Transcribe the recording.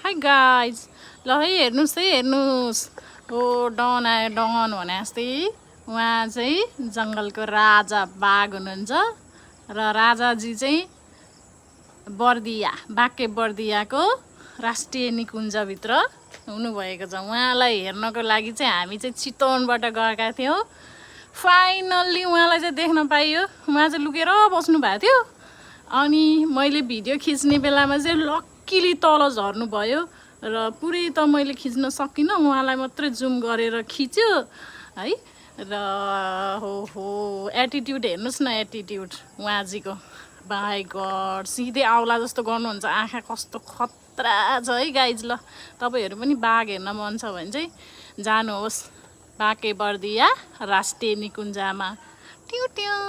Hi guys ल है हेर्नुहोस् है हेर्नुहोस् ओ डन आयो डन भने जस्तै उहाँ चाहिँ जङ्गलको राजा बाघ हुनुहुन्छ र राजाजी चाहिँ बर्दिया बाँके बर्दियाको राष्ट्रिय निकुञ्जभित्र हुनुभएको छ। उहाँलाई हेर्नको लागि चाहिँ हामी चाहिँ चितवनबाट गएका थियौँ। फाइनल्ली उहाँलाई चाहिँ देख्न पाइयो। उहाँ चाहिँ लुकेर बस्नु भएको थियो अनि मैले भिडियो खिच्ने बेलामा चाहिँ लक्किली तल झर्नु भयो र पुरै त मैले खिच्न सकिनँ, उहाँलाई मात्रै जुम गरेर खिच्यो है। र हो एटिट्युड हेर्नुहोस् न, एटिट्युड उहाँजीको बाई गड सिधै आउला जस्तो गर्नुहुन्छ। आँखा कस्तो खतरा छ है गाइज। ल तपाईँहरू पनि बाघ हेर्न मन छ भने चाहिँ जानुहोस् बाँके बर्दिया राष्ट्रिय निकुञ्जमा। ट्यु ट्यु।